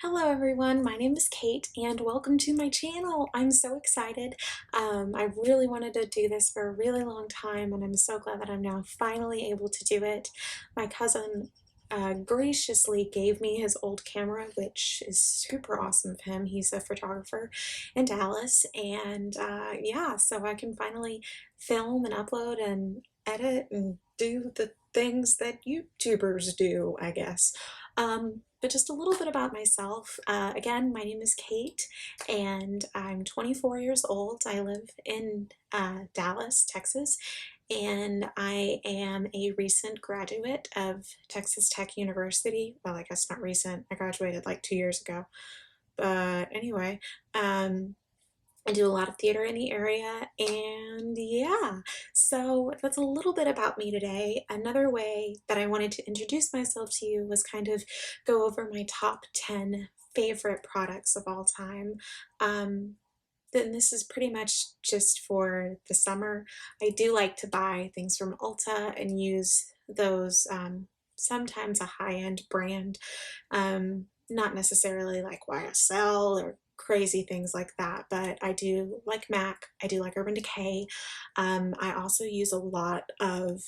Hello everyone, my name is Kate and welcome to my channel. I'm so excited. I really wanted to do this for a really long time and I'm so glad that I'm now finally able to do it. My cousin graciously gave me his old camera, which is super awesome of him. He's a photographer in Dallas and yeah, so I can finally film and upload and edit and do the things that YouTubers do, I guess. But just a little bit about myself. Again, my name is Kate and I'm 24 years old. I live in Dallas, Texas, and I am a recent graduate of Texas Tech University. Well, I guess not recent. I graduated like 2 years ago. But anyway, I do a lot of theater in the area, and yeah, so that's a little bit about me today. Another way that I wanted to introduce myself to you was kind of go over my top 10 favorite products of all time. Then this is pretty much just for the summer. I do like to buy things from Ulta and use those, sometimes a high-end brand, not necessarily like YSL or crazy things like that, but I do like MAC, I do like Urban Decay. I also use a lot of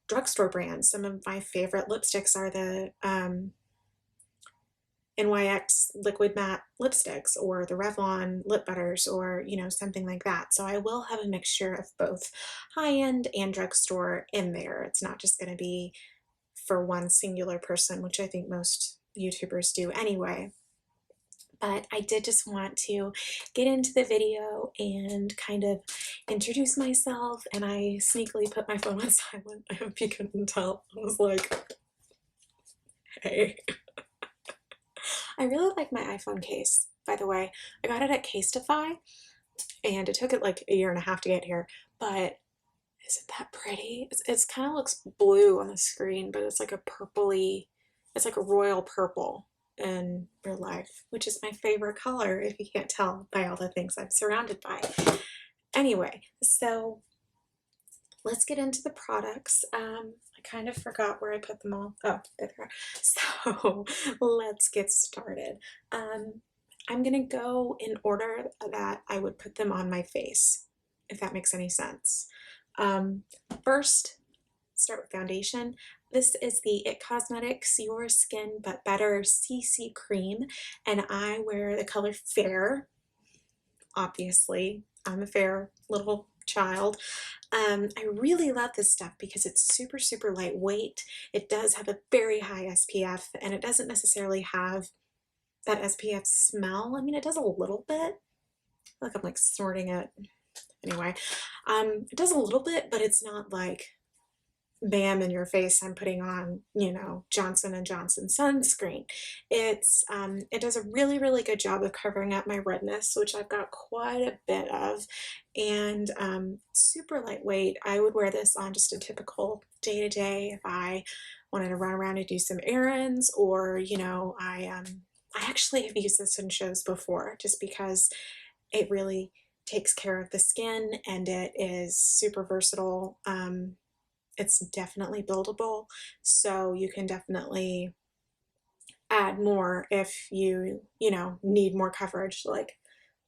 drugstore brands. Some of my favorite lipsticks are the NYX liquid matte lipsticks or the Revlon lip butters or, you know, something like that. So I will have a mixture of both high-end and drugstore in there. It's not just going to be for one singular person, which I think most YouTubers do anyway. But I did just want to get into the video and kind of introduce myself, and I sneakily put my phone on silent. I hope you couldn't tell. I was like, hey. I really like my iPhone case, by the way. I got it at Casetify, and it took it like a year and a half to get here, but isn't that pretty? It's kind of looks blue on the screen, but it's like a purpley, it's like a royal purple in real life, which is my favorite color, if you can't tell by all the things I'm surrounded by. Anyway, so let's get into the products. I kind of forgot where I put them all. Oh, there they are. So let's get started. I'm gonna go in order that I would put them on my face, if that makes any sense. First, start with foundation. This is the IT Cosmetics Your Skin But Better CC Cream, and I wear the color Fair. Obviously, I'm a fair little child. I really love this stuff because it's super, super lightweight. It does have a very high SPF, and it doesn't necessarily have that SPF smell. I mean, it does a little bit. I feel like I'm like snorting it. Anyway, it does a little bit, but it's not like bam in your face, I'm putting on, you know, Johnson & Johnson sunscreen. It does a really, really good job of covering up my redness, which I've got quite a bit of, and super lightweight. I would wear this on just a typical day-to-day if I wanted to run around and do some errands, or, you know, I actually have used this in shows before just because it really takes care of the skin and it is super versatile. It's definitely buildable, so you can definitely add more if you know, need more coverage like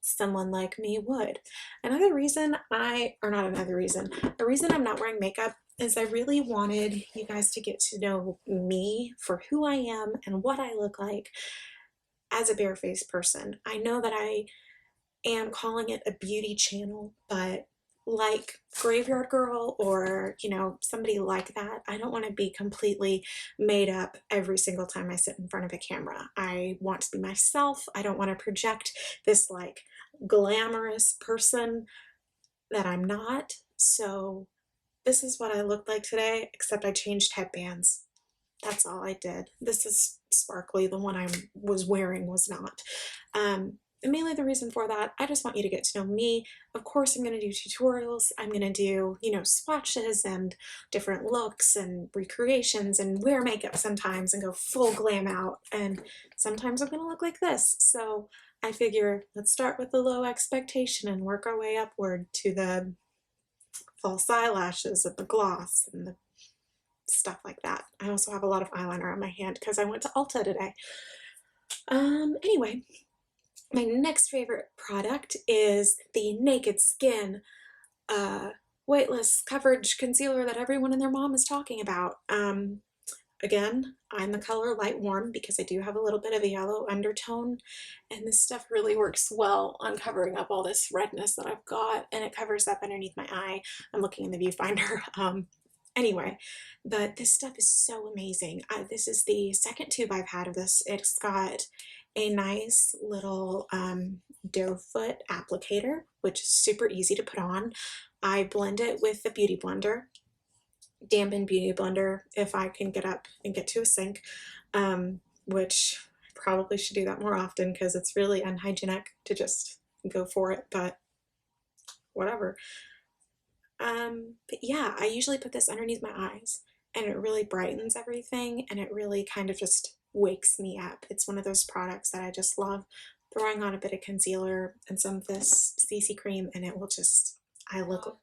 someone like me would. Another reason or not another reason, the reason I'm not wearing makeup is I really wanted you guys to get to know me for who I am and what I look like as a barefaced person. I know that I am calling it a beauty channel, but like Graveyard Girl or, you know, somebody like that, I don't want to be completely made up every single time I sit in front of a camera. I want to be myself. I don't want to project this like glamorous person that I'm not. So this is what I looked like today, except I changed headbands. That's all I did. This is sparkly. The one I was wearing was not. And mainly the reason for that, I just want you to get to know me. Of course, I'm going to do tutorials. I'm going to do, you know, swatches and different looks and recreations and wear makeup sometimes and go full glam out. And sometimes I'm going to look like this. So I figure let's start with the low expectation and work our way upward to the false eyelashes and the gloss and the stuff like that. I also have a lot of eyeliner on my hand because I went to Ulta today. Anyway, my next favorite product is the Naked Skin uh, weightless coverage concealer that everyone and their mom is talking about. Again, I'm the color light warm because I do have a little bit of a yellow undertone, and this stuff really works well on covering up all this redness that I've got, and it covers up underneath my eye. I'm looking in the viewfinder. Anyway, but this stuff is so amazing. This is the second tube I've had of this. It's got a nice little doe foot applicator, which is super easy to put on. I blend it with the Beauty Blender, dampen Beauty Blender if I can get up and get to a sink, which I probably should do that more often because it's really unhygienic to just go for it, but whatever. But yeah, I usually put this underneath my eyes and it really brightens everything and it really kind of just wakes me up. It's one of those products that I just love throwing on a bit of concealer and some of this CC cream and it will just, I look like.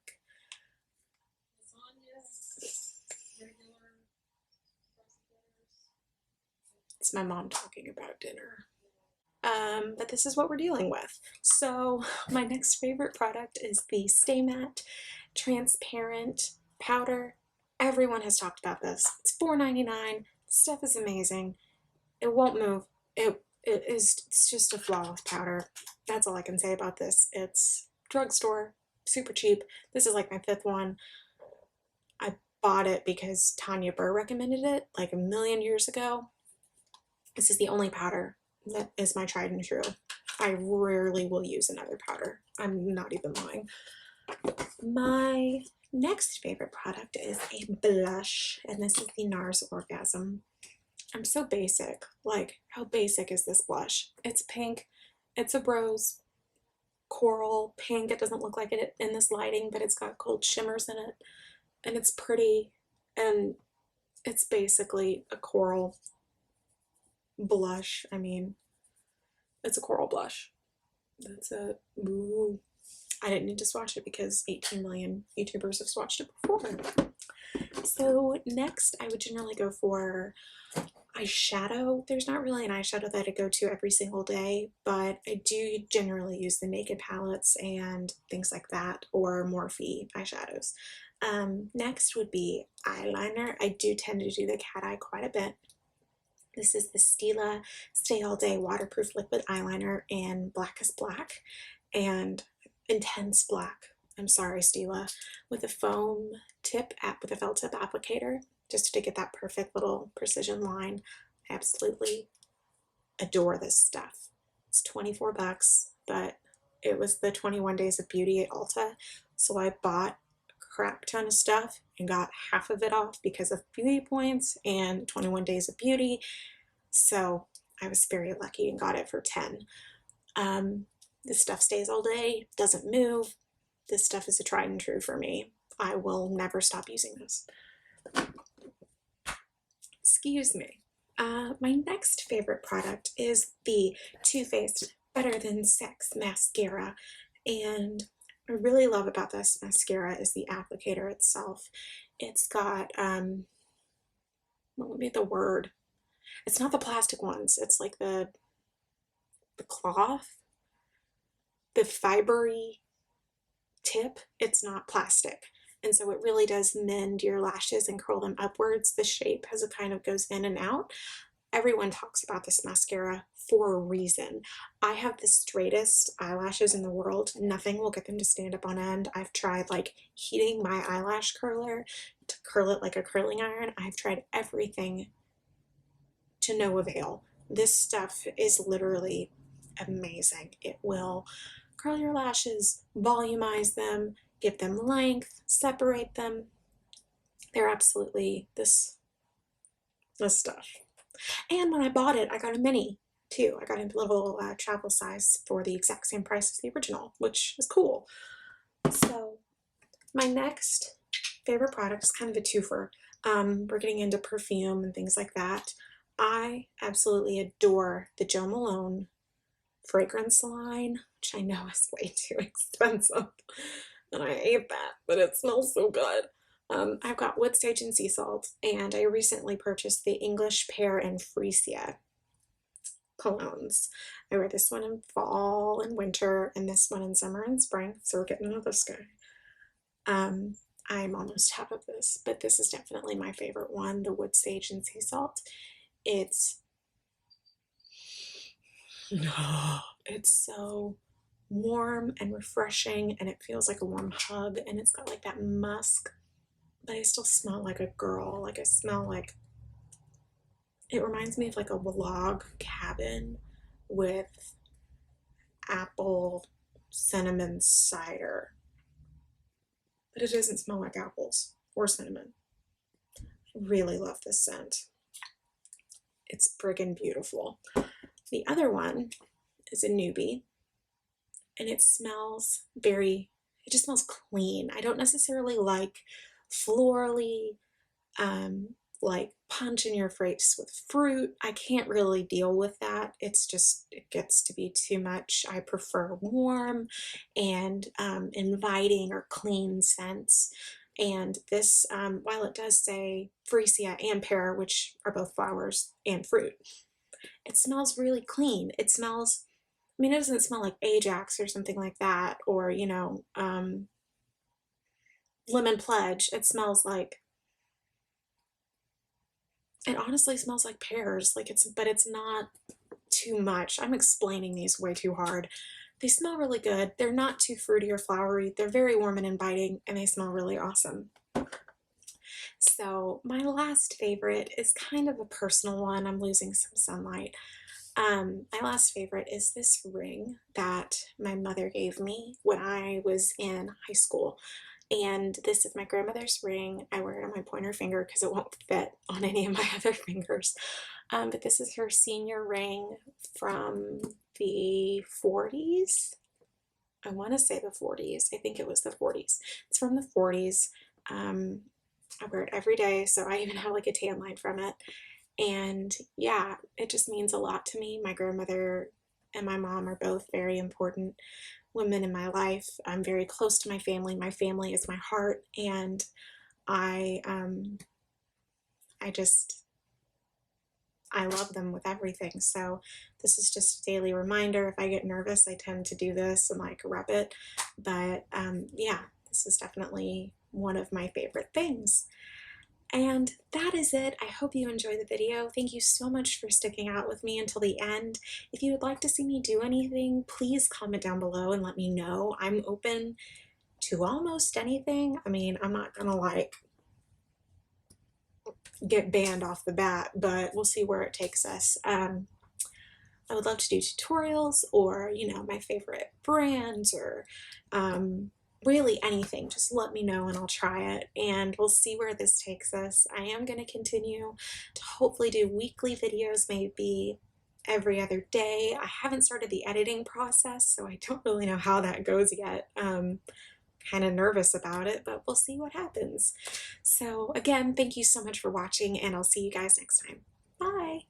It's my mom talking about dinner. But this is what we're dealing with. So my next favorite product is the Stay Matte Transparent Powder. Everyone has talked about this. It's $4.99. Stuff is amazing. It won't move. It's just a flawless powder. That's all I can say about this. It's drugstore, super cheap. This is like my fifth one. I bought it because Tanya Burr recommended it like a million years ago. This is the only powder that is my tried and true. I rarely will use another powder. I'm not even lying. My next favorite product is a blush, and this is the NARS Orgasm. I'm so basic. Like, how basic is this blush? It's pink. It's a rose coral pink. It doesn't look like it in this lighting, but it's got gold shimmers in it, and it's pretty, and it's basically a coral blush. I mean, it's a coral blush. That's a ooh. I didn't need to swatch it because 18 million YouTubers have swatched it before. So next I would generally go for eyeshadow. There's not really an eyeshadow that I go to every single day, but I do generally use the Naked palettes and things like that, or Morphe eyeshadows. Next would be eyeliner. I do tend to do the cat eye quite a bit. This is the Stila Stay All Day Waterproof Liquid Eyeliner in Blackest Black and Intense Black. I'm sorry, Stila. With a foam tip with a felt tip applicator, just to get that perfect little precision line. I absolutely adore this stuff. It's 24 bucks, but it was the 21 Days of Beauty at Ulta, so I bought crap ton of stuff and got half of it off because of beauty points and 21 Days of Beauty. So I was very lucky and got it for 10. This stuff stays all day, doesn't move. This stuff is a tried and true for me. I will never stop using this. Excuse me. My next favorite product is the Too Faced Better Than Sex mascara, and I really love about this mascara is the applicator itself. It's got, what would be the word? It's not the plastic ones. It's like the cloth, the fibery tip. It's not plastic. And so it really does mend your lashes and curl them upwards. The shape as it kind of goes in and out. Everyone talks about this mascara for a reason. I have the straightest eyelashes in the world. Nothing will get them to stand up on end. I've tried like heating my eyelash curler to curl it like a curling iron. I've tried everything to no avail. This stuff is literally amazing. It will curl your lashes, volumize them, give them length, separate them. They're absolutely this stuff. And when I bought it, I got a mini too. I got a little travel size for the exact same price as the original, which is cool. So my next favorite product is kind of a twofer. We're getting into perfume and things like that. I absolutely adore the Jo Malone fragrance line, which I know is way too expensive, and I hate that, but it smells so good. I've got Wood Sage and Sea Salt, and I recently purchased the English Pear and Freesia. colognes. I wear this one in fall and winter, and this one in summer and spring, so we're getting into this guy. I'm almost out of this, but this is definitely my favorite one, the wood sage and sea salt. It's it's so warm and refreshing, and it feels like a warm hug, and it's got like that musk, but I still smell like a girl. Like I smell like, it reminds me of like a log cabin with apple cinnamon cider, but it doesn't smell like apples or cinnamon. I really love this scent. It's friggin' beautiful. The other one is a newbie, and it smells it just smells clean. I don't necessarily like florally, like punch in your face with fruit. I can't really deal with that. It's just, it gets to be too much. I prefer warm and inviting or clean scents. And this, while it does say freesia and pear, which are both flowers and fruit, it smells really clean. It smells, I mean, it doesn't smell like Ajax or something like that, or, you know, Lemon Pledge. It smells like, it honestly smells like pears. Like but it's not too much. I'm explaining these way too hard. They smell really good. They're not too fruity or flowery. They're very warm and inviting, and they smell really awesome. So my last favorite is kind of a personal one. I'm losing some sunlight. My last favorite is this ring that my mother gave me when I was in high school. And this is my grandmother's ring. I wear it on my pointer finger because it won't fit on any of my other fingers. But this is her senior ring from the 40s. I want to say the 40s. I think it was the 40s. It's from the 40s. I wear it every day, so I even have like a tan line from it. And yeah, it just means a lot to me. My grandmother and my mom are both very important women in my life. I'm very close to my family. My family is my heart, and I I love them with everything. So this is just a daily reminder. If I get nervous, I tend to do this and like rub it. But yeah, this is definitely one of my favorite things. And that is it. I hope you enjoyed the video. Thank you so much for sticking out with me until the end. If you would like to see me do anything, please comment down below and let me know. I'm open to almost anything. I mean, I'm not gonna like get banned off the bat, but we'll see where it takes us. I would love to do tutorials, or, you know, my favorite brands, or really anything. Just let me know and I'll try it, and we'll see where this takes us. I am going to continue to hopefully do weekly videos, maybe every other day. I haven't started the editing process, so I don't really know how that goes yet. Kind of nervous about it, but we'll see what happens. So again, thank you so much for watching, and I'll see you guys next time. Bye!